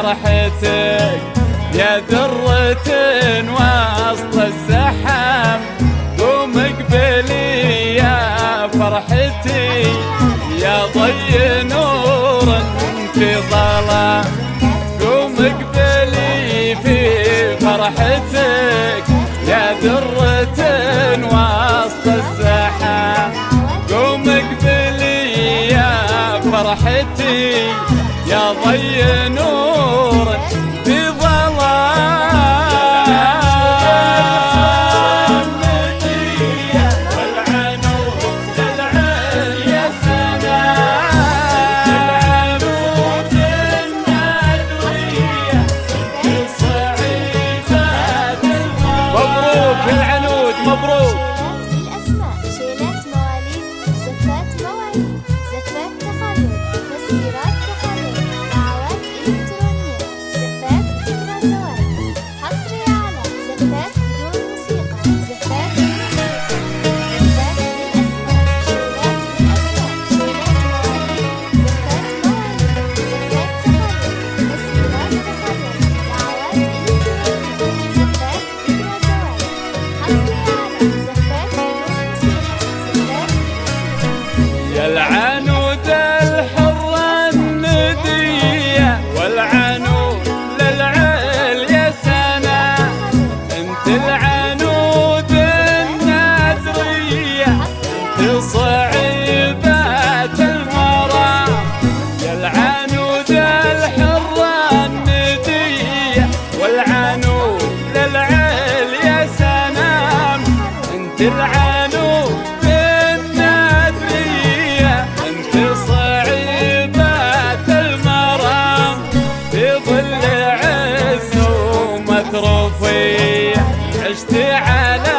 فرحتك يا درة وسط الزحام، قوم اقبلي يا فرحتي يا ضي نور في ظلام، قوم اقبلي في فرحتك يا درة وسط الزحام، قوم اقبلي يا فرحتي يا ضي نور في ظلام. مبروك العنود مبروك. الأسماء شيلات مواليد، زفات مواليد، زفات تخرج، مسيرات تخرج، دعوات إلكترونية، زفات ذكرى زواج، حصري على زفات بدون موسيقى، زفات بالموسيقى، زفات بالأسماء، شيلات بالأسماء، شيلات مواليد، زفات مواليد، زفات تخرج، مسيرات تخرج، دعوات إلكترونية، زفات ذكرى زواج، حصري على زفات بدون موسيقى، زفات بالموسيقى. يا العنود الحرة الندية والعنود للعليا سنة، انت العنود النادرية انت صعيبة المرام. يا العنود الحرة الندية والعنود للعليا سنة، انت العنود النادرية انت صعيبة المرام، في ظل عز ومتروفية عشت على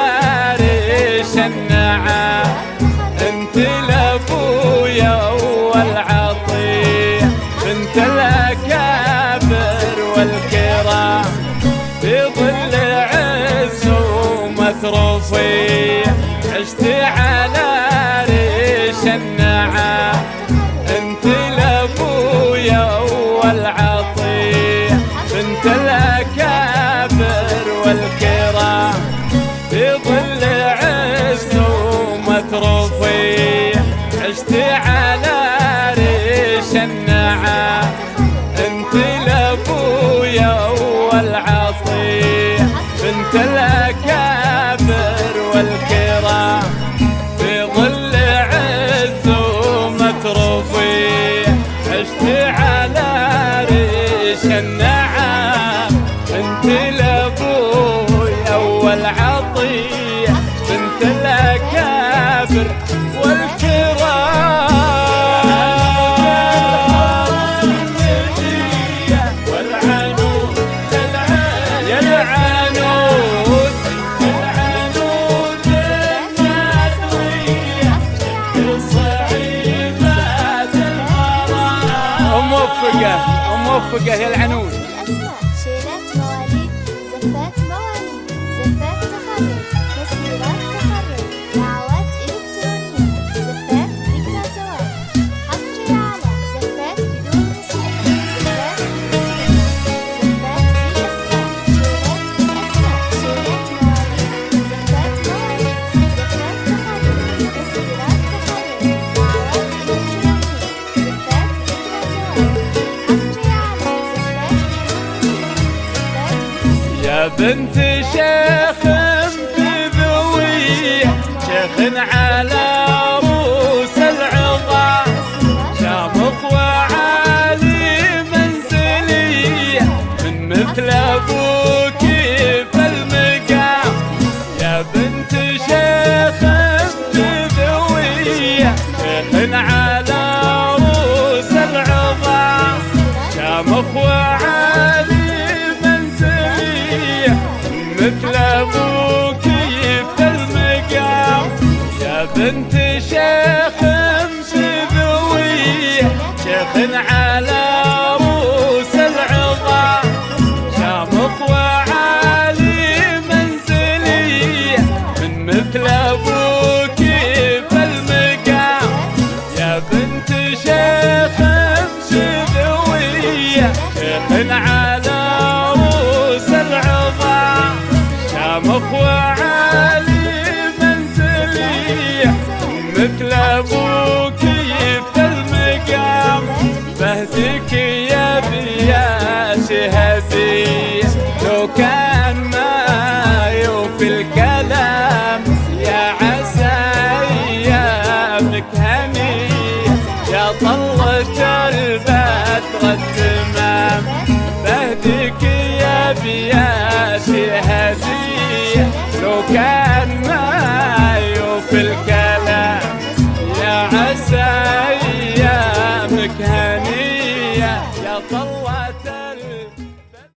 ريش النعام، انت لابويا والعطية بنت الاكابر والكرام، في ظل عز ومتروفية عشت على ريش النعام، انت لابويا والعطية بنت الاكابر والكرام، في ظل عز ومتروفية عشت على ريش النعام، انت لابويا والعطية بنت الاكابر والكرام، في ظل عز ومتروفية عشت على ريش النعام، انت لابويا والعطية بنت الاكابر والكرام. يا العنود العنود النادرية صعيبة المرام. موفقة يا العنود. الأسماء شيلات مواليد، زفات مواليد، زفات تخرج، مسيرات تخرج، دعوات إلكترونية، زفات ذكرى زواج، حصري على زفات بدون موسيقى، زفات بالموسيقى، زفات بالأسماء، شيلات بالأسماء، شيلات مواليد، زفات مواليد، زفات تخرج، مسيرات تخرج، دعوات إلكترونية، زفات ذكرى زواج، حصري على زفات بدون موسيقى، زفات بالموسيقى. يا بنت شيخ في ذوية شيخ على روس العظام، شامخ وعالي منزلية من مثل ابوك في المقام. يا بنت شيخ في ذوية شيخ على روس العظام، شامخ وعالي مثل ابوك في المقام. يا بنت شيخ شذوية شيخ على روس العظام، شامخ وعالي منزلية من مثل ابوك في المقام. يا بنت شيخ شذوية شيخ مثل ابوك في المقام، بهدك يا بيا شهدي لو كان ما يوفي الكلام، يا عسى ايامك هني يا طلة البدر التمام، بهدك يا بيا شهدي لو كان